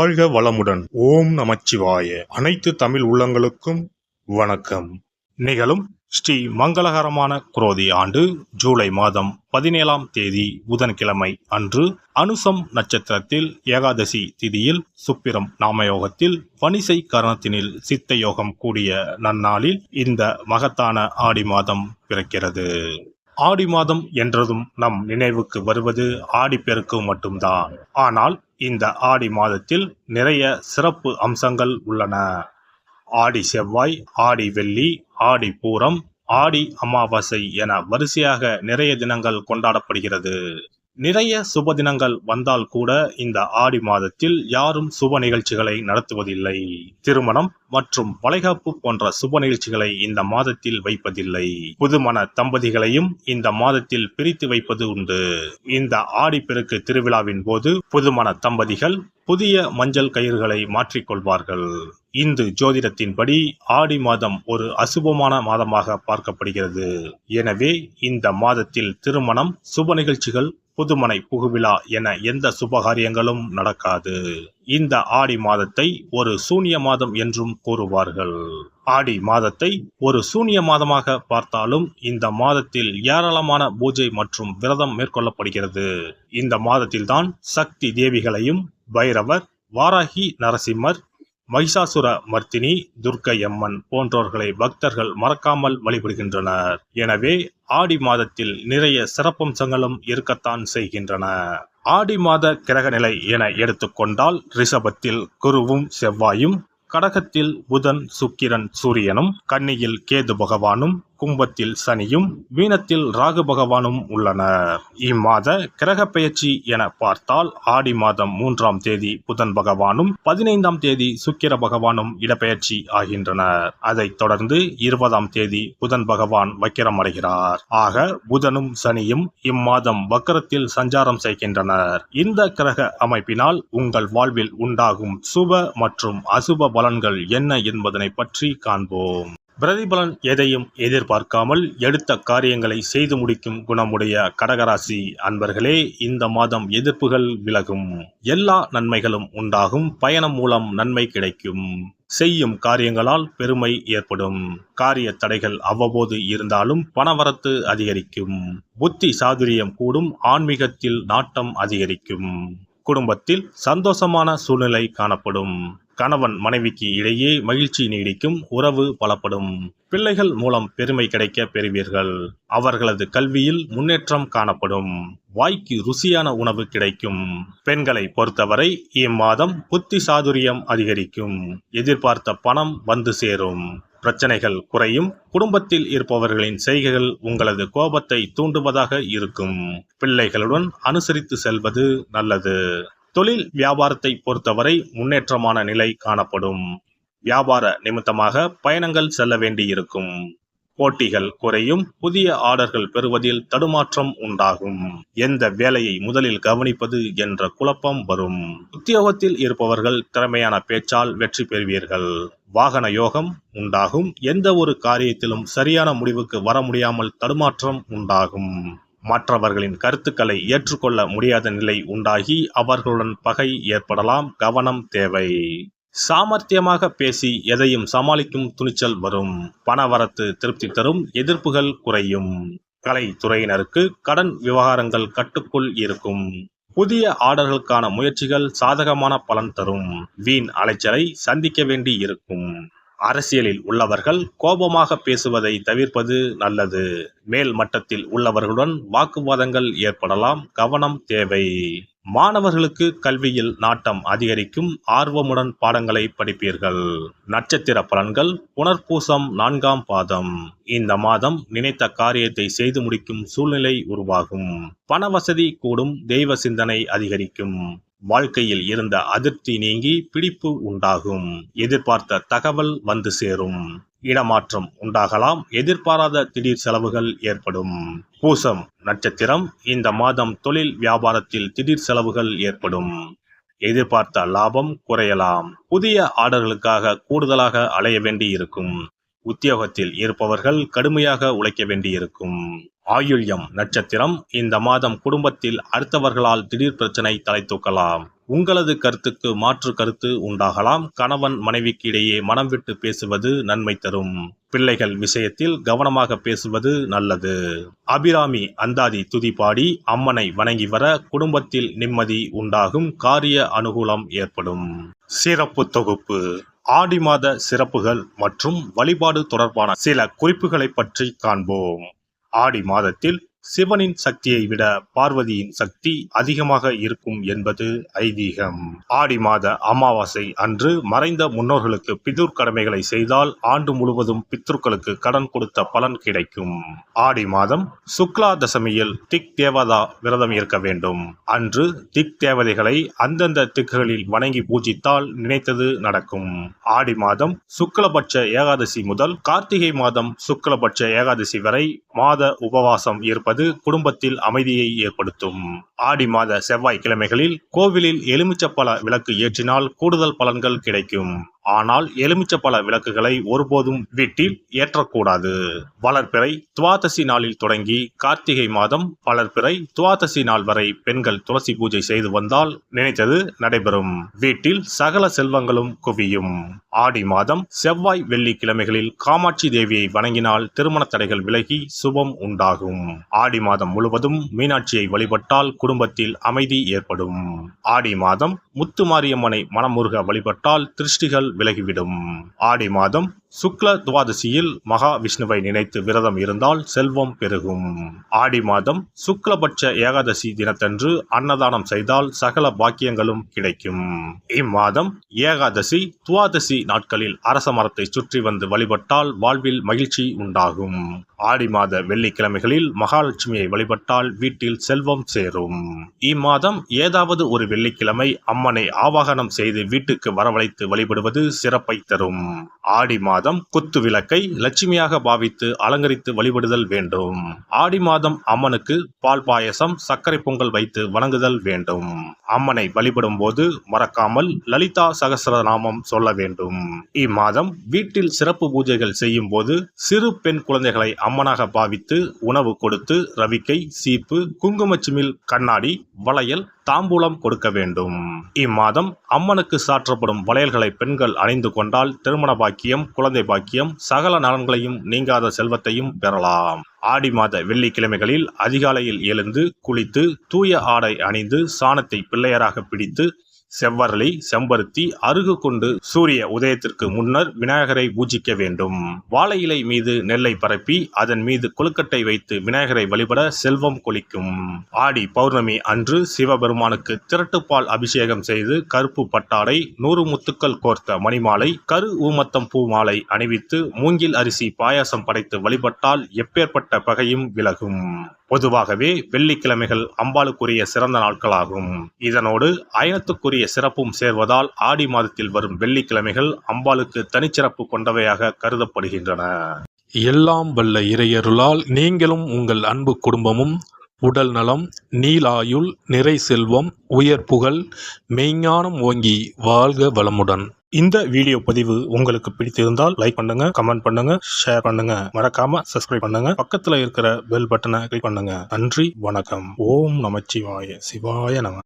வாழ்க வளமுடன். ஓம் நமச்சிவாய. அனைத்து தமிழ் உள்ளங்களுக்கும் வணக்கம். நிகழும் ஸ்ரீ மங்களகரமான குரோதி ஆண்டு ஜூலை மாதம் 17ஆம் தேதி புதன்கிழமை அன்று அனுசம் நட்சத்திரத்தில் ஏகாதசி திதியில் சுப்பிரம் நாமயோகத்தில் வணிசை கரணத்தினில் சித்த யோகம் கூடிய நன்னாளில் இந்த மகத்தான ஆடி மாதம் பிறக்கிறது. ஆடி மாதம் என்றதும் நம் நினைவுக்கு வருவது ஆடிப்பெருக்கு மட்டும்தான். ஆனால் இந்த ஆடி மாதத்தில் நிறைய சிறப்பு அம்சங்கள் உள்ளன. ஆடி செவ்வாய், ஆடி வெள்ளி, ஆடி பூரம், ஆடி அமாவாசை என வரிசையாக நிறைய தினங்கள் கொண்டாடப்படுகிறது. நிறைய சுப தினங்கள் வந்தால் கூட இந்த ஆடி மாதத்தில் யாரும் சுப நிகழ்ச்சிகளை நடத்துவதில்லை. திருமணம் மற்றும் வளைகாப்பு போன்ற சுப நிகழ்ச்சிகளை இந்த மாதத்தில் வைப்பதில்லை. புதுமண தம்பதிகளையும் இந்த மாதத்தில் பிரித்து வைப்பது உண்டு. இந்த ஆடிப்பெருக்கு திருவிழாவின் போது புதுமண தம்பதிகள் புதிய மஞ்சள் கயிறுகளை மாற்றிக்கொள்வார்கள். இந்து ஜோதிடத்தின்படி ஆடி மாதம் ஒரு அசுபமான மாதமாக பார்க்கப்படுகிறது. எனவே இந்த மாதத்தில் திருமணம், சுப நிகழ்ச்சிகள், புதுமனை புகுவிழா என எந்த சுபகாரியங்களும் நடக்காது. இந்த ஆடி மாதத்தை ஒரு சூனிய மாதம் என்றும் கூறுவார்கள். ஆடி மாதத்தை ஒரு சூனிய மாதமாக பார்த்தாலும் இந்த மாதத்தில் ஏராளமான பூஜை மற்றும் விரதம் மேற்கொள்ளப்படுகிறது. இந்த மாதத்தில்தான் சக்தி தேவிகளையும் பைரவர், வாராகி, நரசிம்மர், மகிஷாசுர மர்த்தினி, துர்க்கை அம்மன் போன்றோர்களை பக்தர்கள் மறக்காமல் வழிபடுகின்றனர். எனவே ஆடி மாதத்தில் நிறைய சிறப்பம்சங்களும் இருக்கத்தான் செய்கின்றன. ஆடி மாத கிரக நிலை என எடுத்துக்கொண்டால் ரிஷபத்தில் குருவும் செவ்வாயும், கடகத்தில் புதன், சுக்கிரன், சூரியனும், கன்னியில் கேது பகவானும், கும்பத்தில் சனியும், மீனத்தில் ராகு பகவானும் உள்ளனர். இம்மாத கிரக பெயர்ச்சி என பார்த்தால் ஆடி மாதம் 3ஆம் தேதி புதன் பகவானும் 15ஆம் தேதி சுக்கிர பகவானும் இடப்பெயர்ச்சி ஆகின்றனர். அதைத் தொடர்ந்து 20ஆம் தேதி புதன் பகவான் வக்கிரம் அடைகிறார். ஆக புதனும் சனியும் இம்மாதம் வக்கரத்தில் சஞ்சாரம் செய்கின்றனர். இந்த கிரக அமைப்பினால் உங்கள் வாழ்வில் உண்டாகும் சுப மற்றும் அசுப பலன்கள் என்ன என்பதனை பற்றி காண்போம். பிரதிபலன் எதையும் எதிர்பார்க்காமல் எடுத்த காரியங்களை செய்து முடிக்கும் குணமுடைய கடகராசி அன்பர்களே, இந்த மாதம் எதிர்ப்புகள் விலகும். எல்லா நன்மைகளும் உண்டாகும். பயணம் மூலம் நன்மை கிடைக்கும். செய்யும் காரியங்களால் பெருமை ஏற்படும். காரிய தடைகள் அவ்வப்போது இருந்தாலும் பணவரத்து அதிகரிக்கும். புத்தி சாதுரியம் கூடும். ஆன்மீகத்தில் நாட்டம் அதிகரிக்கும். குடும்பத்தில் சந்தோஷமான சூழ்நிலை காணப்படும். கணவன் மனைவிக்கு இடையே மகிழ்ச்சி நீடிக்கும். உறவு பலப்படும். பிள்ளைகள் மூலம் பெருமை கிடைக்க பெறுவீர்கள். அவர்களது கல்வியில் முன்னேற்றம் காணப்படும். வாய்க்கு ருசியான உணவு கிடைக்கும். பெண்களை பொறுத்தவரை இம்மாதம் புத்தி சாதுரியம் அதிகரிக்கும். எதிர்பார்த்த பணம் வந்து சேரும். பிரச்சனைகள் குறையும். குடும்பத்தில் இருப்பவர்களின் செய்கைகள் உங்களது கோபத்தை தூண்டுவதாக இருக்கும். பிள்ளைகளுடன் அனுசரித்து செல்வது நல்லது. தொழில் வியாபாரத்தை பொறுத்தவரை முன்னேற்றமான நிலை காணப்படும். வியாபார நிமித்தமாக பயணங்கள் செல்ல வேண்டியிருக்கும். போட்டிகள் குறையும். புதிய ஆர்டர்கள் பெறுவதில் தடுமாற்றம் உண்டாகும். எந்த வேலையை முதலில் கவனிப்பது என்ற குழப்பம் வரும். உத்தியோகத்தில் இருப்பவர்கள் திறமையான பேச்சால் வெற்றி பெறுவீர்கள். வாகன யோகம் உண்டாகும். எந்த ஒரு காரியத்திலும் சரியான முடிவுக்கு வர முடியாமல் தடுமாற்றம் உண்டாகும். மற்றவர்களின் கருத்துக்களை ஏற்றுக்கொள்ள முடியாத நிலை உண்டாகி அவர்களுடன் பகை ஏற்படலாம். கவனம் தேவை. சாமர்த்தியமாக பேசி எதையும் சமாளிக்கும் துணிச்சல் வரும். பணவரத்து திருப்தி தரும். எதிர்ப்புகள் குறையும். கலைத்துறையினருக்கு கடன் விவகாரங்கள் கட்டுக்குள் இருக்கும். புதிய ஆர்டர்களுக்கான முயற்சிகள் சாதகமான பலன் தரும். வீண் அலைச்சலை சந்திக்க வேண்டி இருக்கும். அரசியலில் உள்ளவர்கள் கோபமாக பேசுவதை தவிர்ப்பது நல்லது. மேல் மட்டத்தில் உள்ளவர்களுடன் வாக்குவாதங்கள் ஏற்படலாம். கவனம் தேவை. மாணவர்களுக்கு கல்வியில் நாட்டம் அதிகரிக்கும். ஆர்வமுடன் பாடங்களை படிப்பீர்கள். நட்சத்திர பலன்கள் புனர்பூசம் 4ஆம் பாதம். இந்த மாதம் நினைத்த காரியத்தை செய்து முடிக்கும் சூழ்நிலை உருவாகும். பண வசதி கூடும். தெய்வ சிந்தனை அதிகரிக்கும். வாழ்க்கையில் இருந்த அதிருப்தி நீங்கி பிடிப்பு உண்டாகும். எதிர்பார்த்த தகவல் வந்து சேரும். இடமாற்றம் உண்டாகலாம். எதிர்பாராத திடீர் செலவுகள் ஏற்படும். பூசம் நட்சத்திரம். இந்த மாதம் தொழில் வியாபாரத்தில் திடீர் செலவுகள் ஏற்படும். எதிர்பார்த்த லாபம் குறையலாம். புதிய ஆர்டர்களுக்காக கூடுதலாக அலைய வேண்டி இருக்கும். உத்தியோகத்தில் இருப்பவர்கள் கடுமையாக உழைக்க வேண்டியிருக்கும். ஆயுள்யம் நட்சத்திரம். இந்த மாதம் குடும்பத்தில் அடுத்தவர்களால் திடீர் பிரச்சனை தலை தூக்கலாம். உங்களது கருத்துக்கு மாற்று கருத்து உண்டாகலாம். கணவன் மனைவிக்கு இடையே மனம் விட்டு பேசுவது நன்மை தரும். பிள்ளைகள் விஷயத்தில் கவனமாக பேசுவது நல்லது. அபிராமி அந்தாதி துதி பாடி அம்மனை வணங்கி வர குடும்பத்தில் நிம்மதி உண்டாகும். காரிய அனுகூலம் ஏற்படும். சிறப்பு தொகுப்பு. ஆடி மாத சிறப்புகள் மற்றும் வழிபாடு தொடர்பான சில குறிப்புகளை பற்றி காண்போம். ஆடி மாதத்தில் சிவனின் சக்தியை விட பார்வதியின் சக்தி அதிகமாக இருக்கும் என்பது ஐதீகம். ஆடி மாத அமாவாசை அன்று மறைந்த முன்னோர்களுக்கு பிதுர் கடமைகளை செய்தால் ஆண்டு முழுவதும் பித்ருக்களுக்கு கடன் கொடுத்த பலன் கிடைக்கும். ஆடி மாதம் சுக்லா தசமியில் திக் தேவதா விரதம் இருக்க வேண்டும். அன்று திக் தேவதைகளை அந்தந்த திக்குகளில் வணங்கி பூஜித்தால் நினைத்தது நடக்கும். ஆடி மாதம் சுக்லபட்ச ஏகாதசி முதல் கார்த்திகை மாதம் சுக்லபட்ச ஏகாதசி வரை மாத உபவாசம் இருப்பது குடும்பத்தில் அமைதியை ஏற்படுத்தும். ஆடி மாத செவ்வாய்க்கிழமைகளில் கோவிலில் எலுமிச்சப்பழ விளக்கு ஏற்றினால் கூடுதல் பலன்கள் கிடைக்கும். ஆனால் எலுமிச்சப்பழ விளக்குகளை ஒருபோதும் வீட்டில் ஏற்றக்கூடாது. வளர்பிறை துவாதசி நாளில் தொடங்கி கார்த்திகை மாதம் வளர்பிறை துவாதசி நாள் வரை பெண்கள் துளசி பூஜை செய்து வந்தால் நினைத்தது நடைபெறும். வீட்டில் சகல செல்வங்களும் குவியும். ஆடி மாதம் செவ்வாய் வெள்ளிக்கிழமைகளில் காமாட்சி தேவியை வணங்கினால் திருமண தடைகள் விலகி சுபம் உண்டாகும். ஆடி மாதம் முழுவதும் மீனாட்சியை வழிபட்டால் குடும்பத்தில் அமைதி ஏற்படும். ஆடி மாதம் முத்துமாரியம்மனை மனமுருக வழிபட்டால் திருஷ்டிகள் விலகிவிடும். ஆடி மாதம் சுக்ல துவாதசியில் மகா விஷ்ணுவை நினைத்து விரதம் இருந்தால் செல்வம் பெருகும். ஆடி மாதம் சுக்லபட்ச ஏகாதசி தினத்தன்று அன்னதானம் செய்தால் சகல பாக்கியங்களும் கிடைக்கும். இம்மாதம் ஏகாதசி துவாதசி நாட்களில் அரச மரத்தை சுற்றி வந்து வழிபட்டால் வாழ்வில் மகிழ்ச்சி உண்டாகும். ஆடி மாத வெள்ளிக்கிழமைகளில் மகாலட்சுமியை வழிபட்டால் வீட்டில் செல்வம் சேரும். இம்மாதம் ஏதாவது ஒரு வெள்ளிக்கிழமை அம்மனை ஆவாகனம் செய்து வீட்டுக்கு வரவழைத்து வழிபடுவது சிறப்பை தரும். ஆடி மாதம் குத்து விளக்கை லட்சுமியாக பாவித்து அலங்கரித்து வழிபடுதல் வேண்டும். ஆடி மாதம் அம்மனுக்கு பால் பாயசம் சர்க்கரை பொங்கல் வைத்து வணங்குதல் வேண்டும். அம்மனை வழிபடும் போது மறக்காமல் லலிதா சகஸ்ரநாமம் சொல்ல வேண்டும். இம்மாதம் வீட்டில் சிறப்பு பூஜைகள் செய்யும் போது சிறு பெண் குழந்தைகளை அம்மனாக பாவித்து உணவு கொடுத்து ரவிக்கை சீப்பு குங்குமச்சிமிழ் கண்ணாடி வளையல் தாம்பூலம் கொடுக்க வேண்டும். இம்மாதம் அம்மனுக்கு சாற்றப்படும் வளையல்களை பெண்கள் அணிந்து கொண்டால் திருமண பாக்கியம் குழந்தை பாக்கியம் சகல நலன்களையும் நீங்காத செல்வத்தையும் பெறலாம். ஆடி மாத வெள்ளிக்கிழமைகளில் அதிகாலையில் எழுந்து குளித்து தூய ஆடை அணிந்து சாணத்தை பிள்ளையராக பிடித்து செவ்வரளி செம்பருத்தி அருகு கொண்டு சூரிய உதயத்திற்கு முன்னர் விநாயகரை பூஜிக்க வேண்டும். வாழை இலை மீது நெல்லை பரப்பி அதன் மீது கொழுக்கட்டை வைத்து விநாயகரை வழிபட செல்வம் கொளிக்கும். ஆடி பௌர்ணமி அன்று சிவபெருமானுக்கு திரட்டுப்பால் அபிஷேகம் செய்து கருப்பு பட்டாடை 100 முத்துக்கள் கோர்த்த மணிமாலை கரு ஊமத்தம் பூ மாலை அணிவித்து மூங்கில் அரிசி பாயாசம் படைத்து வழிபட்டால் எப்பேற்பட்ட பகையும் விலகும். பொதுவாகவே வெள்ளிக்கிழமைகள் அம்பாளுக்குரிய சிறந்த நாட்களாகும். இதனோடு அயனத்துக்குரிய சிறப்பும் சேர்வதால் ஆடி மாதத்தில் வரும் வெள்ளிக்கிழமைகள் அம்பாளுக்கு தனிச்சிறப்பு கொண்டவையாக கருதப்படுகின்றன. எல்லாம் வல்ல இறையருளால் நீங்களும் உங்கள் அன்பு குடும்பமும் உடல் நலம் நீலாயுள் நிறை செல்வம் உயர் புகழ் மெய்ஞானம் ஓங்கி வாழ்க வளமுடன். இந்த வீடியோ பதிவு உங்களுக்கு பிடித்திருந்தால் லைக் பண்ணுங்க, கமெண்ட் பண்ணுங்க, ஷேர் பண்ணுங்க, மறக்காம சப்ஸ்கிரைப் பண்ணுங்க, பக்கத்துல இருக்கிற பெல் பட்டனை கிளிக் பண்ணுங்க. நன்றி, வணக்கம். ஓம் நமச்சிவாய. சிவாய நம.